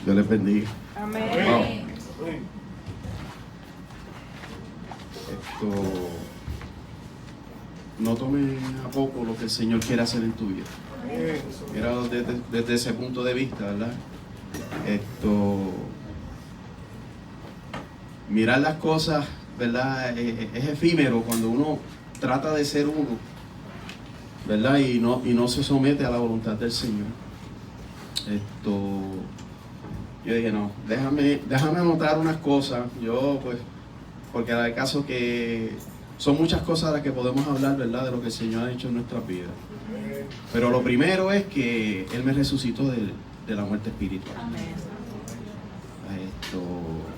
Dios les bendiga. Amén. Wow. No tomes a poco lo que el Señor quiere hacer en tu vida. Mira desde ese punto de vista, ¿verdad? Mirar las cosas, ¿verdad? Es efímero cuando uno trata de ser uno, ¿verdad? Y no se somete a la voluntad del Señor. Yo dije, no, déjame anotar unas cosas. Yo, pues, porque al caso que son muchas cosas de las que podemos hablar, ¿verdad? De lo que el Señor ha hecho en nuestras vidas. Pero lo primero es que Él me resucitó de la muerte espiritual.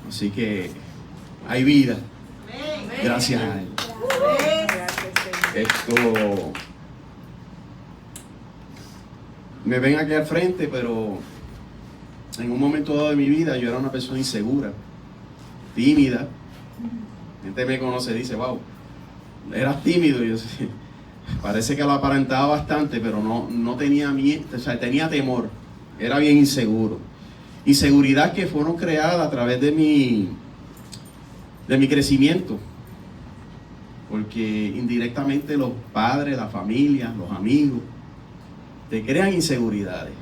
Así que hay vida. Gracias a Él. Me ven aquí al frente, pero en un momento dado de mi vida yo era una persona insegura, tímida. La gente me conoce y dice, wow, eras tímido. Y yo sí, parece que lo aparentaba bastante, pero no tenía miedo, o sea, tenía temor, era bien inseguro. Inseguridad que fueron creadas a través de mi crecimiento, porque indirectamente los padres, la familia, los amigos te crean inseguridades.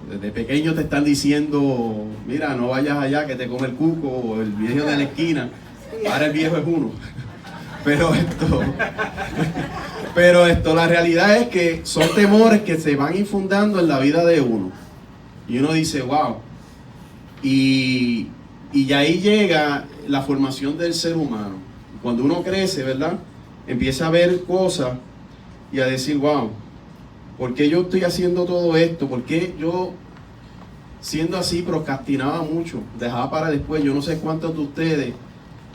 Desde pequeño te están diciendo, mira, no vayas allá que te come el cuco, o el viejo de la esquina. Ahora el viejo es uno. Pero la realidad es que son temores que se van infundando en la vida de uno. Y uno dice, wow. Y ahí llega la formación del ser humano. Cuando uno crece, ¿verdad? Empieza a ver cosas y a decir, wow, ¿por qué yo estoy haciendo todo esto? ¿Por qué yo, siendo así, procrastinaba mucho? Dejaba para después. Yo no sé cuántos de ustedes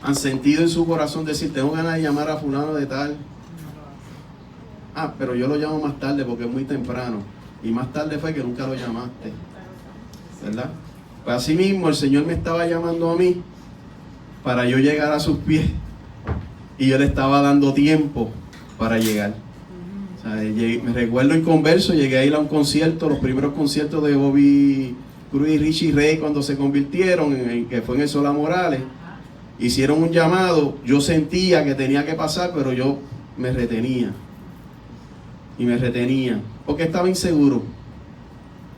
han sentido en su corazón decir, tengo ganas de llamar a fulano de tal. Pero yo lo llamo más tarde porque es muy temprano. Y más tarde fue que nunca lo llamaste, ¿verdad? Pues así mismo el Señor me estaba llamando a mí para yo llegar a sus pies. Y yo le estaba dando tiempo para llegar. O sea, me recuerdo en Converso, llegué a ir a un concierto, los primeros conciertos de Bobby Cruz y Richie Ray cuando se convirtieron, que fue en el Sola Morales. Hicieron un llamado, yo sentía que tenía que pasar, pero yo me retenía. Y me retenía, porque estaba inseguro.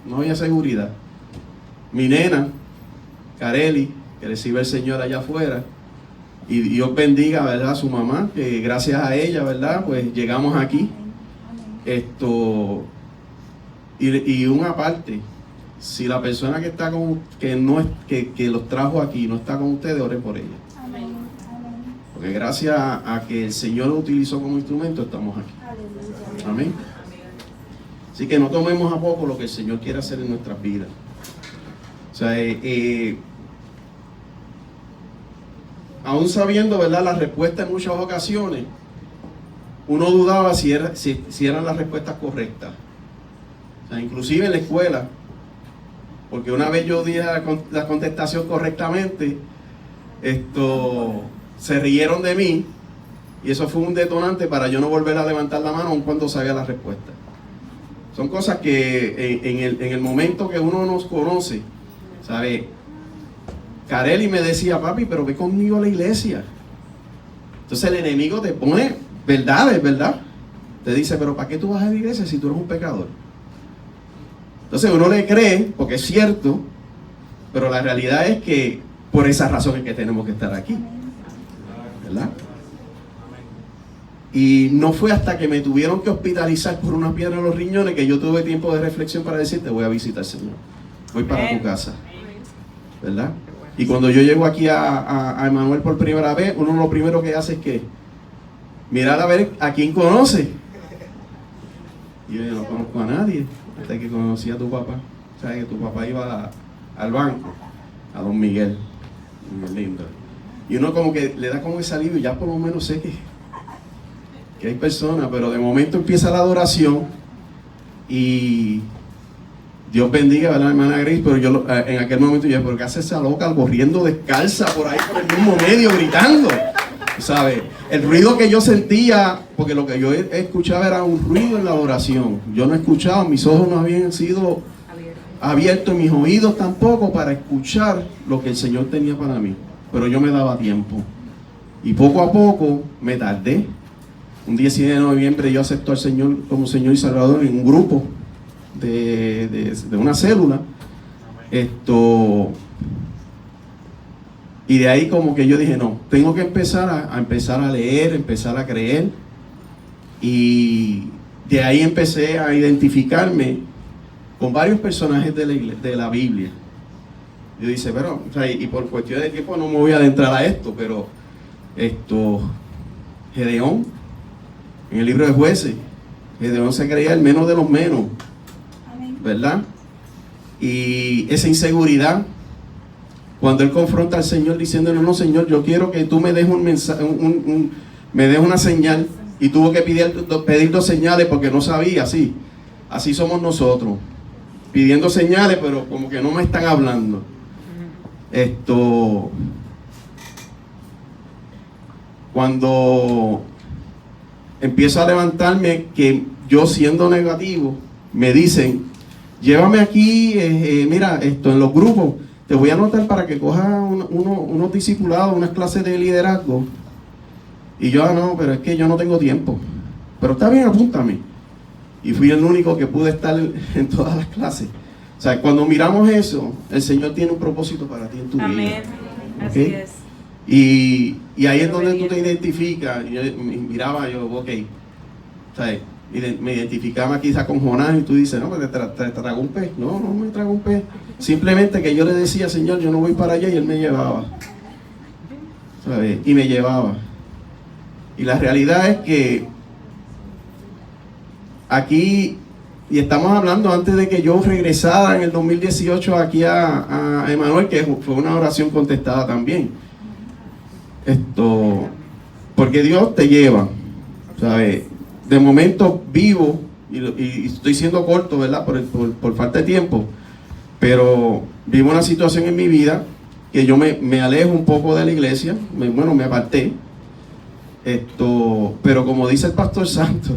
No había seguridad. Mi nena, Carely, que recibe el Señor allá afuera, y Dios bendiga, ¿verdad?, a su mamá, que gracias a ella, ¿verdad?, pues llegamos aquí. Y una parte, si la persona que está con, que los trajo aquí no está con ustedes, oren por ella. Porque gracias a que el Señor lo utilizó como instrumento, estamos aquí. Amén. Así que no tomemos a poco lo que el Señor quiere hacer en nuestras vidas. O sea, aún sabiendo, ¿verdad?, la respuesta en muchas ocasiones, uno dudaba si eran las respuestas correctas. O sea, inclusive en la escuela, porque una vez yo dije la contestación correctamente, se rieron de mí, y eso fue un detonante para yo no volver a levantar la mano aun cuando sabía la respuesta. Son cosas que en el momento que uno nos conoce, ¿sabe? Carely me decía, papi, pero ve conmigo a la iglesia. Entonces el enemigo te pone verdades, ¿verdad? Te dice, pero ¿para qué tú vas a la iglesia si tú eres un pecador? Entonces uno le cree, porque es cierto, pero la realidad es que por esa razón es que tenemos que estar aquí, ¿verdad? Y no fue hasta que me tuvieron que hospitalizar por una piedra en los riñones que yo tuve tiempo de reflexión para decirte, voy a visitar, Señor, voy para tu casa, ¿verdad? Y cuando yo llego aquí a Emanuel por primera vez, uno lo primero que hace es que mirar a ver a quién conoce. Y yo no conozco a nadie, hasta que conocí a tu papá. Sabes que tu papá iba al banco, a Don Miguel, muy lindo. Y uno como que le da como ese alivio, ya por lo menos sé que hay personas, pero de momento empieza la adoración y Dios bendiga, ¿verdad, hermana Grace? Pero yo en aquel momento yo dije, ¿pero qué hace esa loca corriendo descalza por ahí por el mismo medio gritando? ¿Sabes? El ruido que yo sentía, porque lo que yo escuchaba era un ruido en la adoración. Yo no escuchaba, mis ojos no habían sido abierto mis oídos tampoco para escuchar lo que el Señor tenía para mí. Pero yo me daba tiempo. Y poco a poco me tardé. Un 19 de noviembre yo acepto al Señor como Señor y Salvador en un grupo de una célula. Y de ahí como que yo dije, no, tengo que empezar a leer, empezar a creer. Y de ahí empecé a identificarme con varios personajes de la Biblia. Yo dije, pero, o sea, y por cuestión de tiempo no me voy a adentrar a esto, pero Gedeón, en el libro de Jueces, Gedeón se creía el menos de los menos, ¿verdad? Y esa inseguridad, cuando él confronta al Señor diciéndole, no, Señor, yo quiero que tú me des un mensaje, me des una señal, y tuvo que pedir 2 señales porque no sabía. Así somos nosotros, pidiendo señales, pero como que no me están hablando. Cuando empiezo a levantarme, que yo siendo negativo, me dicen, llévame aquí, mira, en los grupos, te voy a anotar para que cojas unos discipulados, unas clases de liderazgo. Y yo, no, pero es que yo no tengo tiempo. Pero está bien, apúntame. Y fui el único que pude estar en todas las clases. O sea, cuando miramos eso, el Señor tiene un propósito para ti en tu vida. Amén. Así ¿Okay? es. Y ahí es donde tú te identificas. Y yo miraba, ok, ¿sabes? Me identificaba quizá con Jonás y tú dices, no, pero te trago un pez. No me trago un pez. Simplemente que yo le decía, Señor, yo no voy para allá, y Él me llevaba. ¿Sabes? Y me llevaba. Y la realidad es que aquí, y estamos hablando antes de que yo regresara en el 2018 aquí a Emanuel, que fue una oración contestada también. Porque Dios te lleva, ¿sabes? De momento vivo, y estoy siendo corto, ¿verdad? Por falta de tiempo, pero vivo una situación en mi vida que yo me alejo un poco de la iglesia, me aparté. Pero como dice el pastor Santos,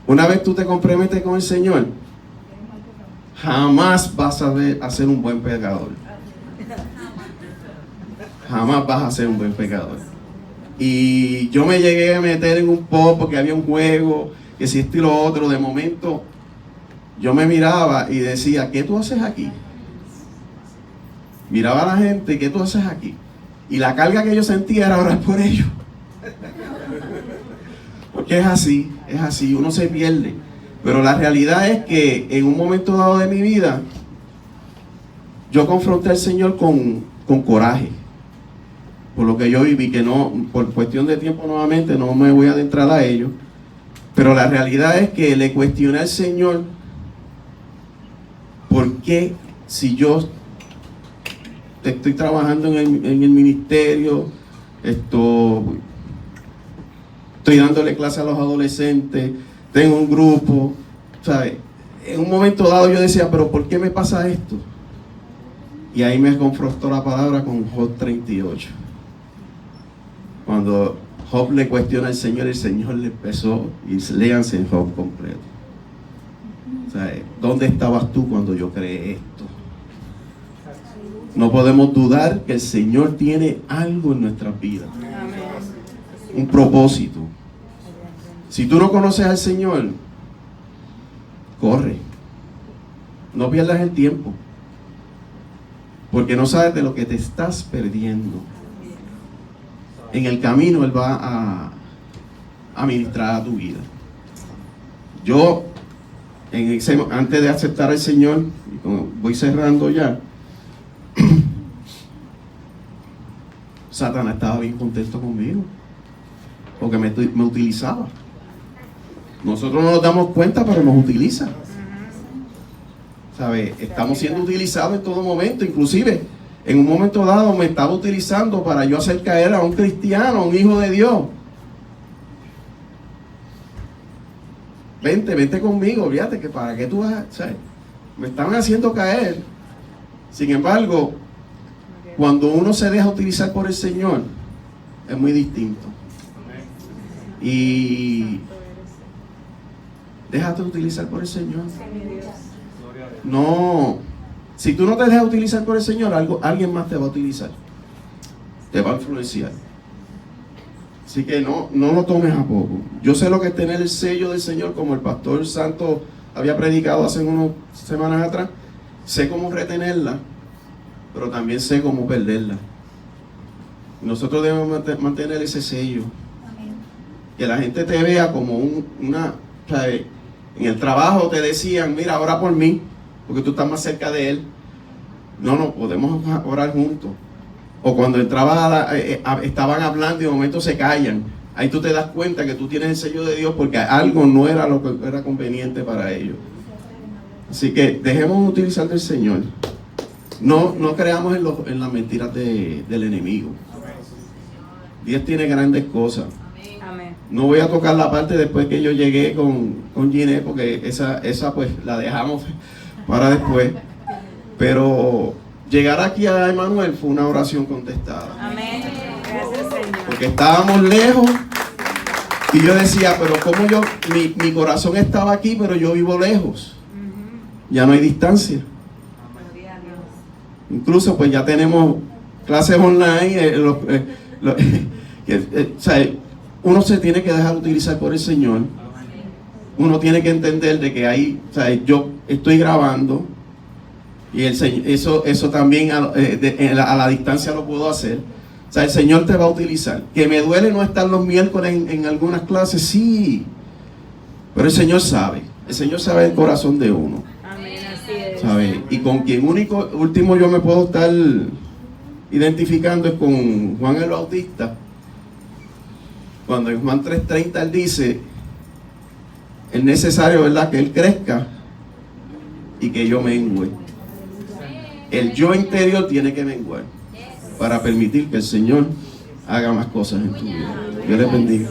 una vez tú te comprometes con el Señor, jamás vas a ser un buen pecador. Jamás vas a ser un buen pecador. Y yo me llegué a meter en un pop porque había un juego, que si esto y lo otro. De momento yo me miraba y decía, ¿qué tú haces aquí? Miraba a la gente, ¿qué tú haces aquí? Y la carga que yo sentía era orar por ellos. Porque es así, uno se pierde. Pero la realidad es que en un momento dado de mi vida, yo confronté al Señor con coraje. Por lo que yo viví, que no, por cuestión de tiempo nuevamente, no me voy a adentrar a ello. Pero la realidad es que le cuestioné al Señor, ¿por qué si yo estoy trabajando en el ministerio, estoy dándole clase a los adolescentes, tengo un grupo, ¿sabes? En un momento dado yo decía, pero ¿por qué me pasa esto? Y ahí me confrontó la palabra con Job 38. Cuando Job le cuestiona al Señor, el Señor le empezó, y léanse en Job completo. ¿Sabes? ¿Dónde estabas tú cuando yo creé esto? No podemos dudar que el Señor tiene algo en nuestras vidas. Un propósito. Si tú no conoces al Señor, corre. No pierdas el tiempo. Porque no sabes de lo que te estás perdiendo. En el camino Él va a ministrar a tu vida. Yo, antes de aceptar al Señor, y como voy cerrando ya, Satanás estaba bien contento conmigo, porque me utilizaba. Nosotros no nos damos cuenta, pero nos utiliza. ¿Sabes? Estamos siendo utilizados en todo momento. Inclusive, en un momento dado me estaba utilizando para yo hacer caer a un cristiano, a un hijo de Dios. Vente conmigo, fíjate que para qué tú vas, ¿sabes? Me estaban haciendo caer. Sin embargo, cuando uno se deja utilizar por el Señor, es muy distinto. Y déjate utilizar por el Señor. No, si tú no te dejas utilizar por el Señor, alguien más te va a utilizar, te va a influenciar. Así que no lo tomes a poco. Yo sé lo que es tener el sello del Señor, como el pastor Santo había predicado hace unas semanas atrás. Sé cómo retenerla, pero también sé cómo perderla. Nosotros debemos mantener ese sello. Que la gente te vea como una... ¿sabes? En el trabajo te decían, mira, ora por mí, porque tú estás más cerca de Él. No, podemos orar juntos. O cuando entraba estaban hablando y de momento se callan. Ahí tú te das cuenta que tú tienes el sello de Dios porque algo no era lo que era conveniente para ellos. Así que dejemos utilizar del Señor. No creamos en las mentiras del enemigo. Dios tiene grandes cosas. No voy a tocar la parte después que yo llegué con Ginette, porque esa pues la dejamos para después. Pero llegar aquí a Emmanuel fue una oración contestada. Amén. Gracias, Señor. Porque estábamos lejos y yo decía, pero como mi corazón estaba aquí, pero yo vivo lejos. Ya no hay distancia. Incluso pues ya tenemos clases online. O sea, uno se tiene que dejar utilizar por el Señor. Uno tiene que entender de que ahí, o sea, yo estoy grabando y el Señor, eso también a la distancia lo puedo hacer. O sea, el Señor te va a utilizar. Que me duele no estar los miércoles en algunas clases, sí. Pero el Señor sabe. El Señor sabe el corazón de uno. Amén, así es. ¿Sabe? Y con quien último yo me puedo estar identificando es con Juan el Bautista. Cuando en Juan 3:30 él dice, es necesario, ¿verdad?, que él crezca y que yo mengüe. El yo interior tiene que menguar para permitir que el Señor haga más cosas en tu vida. Dios les bendiga.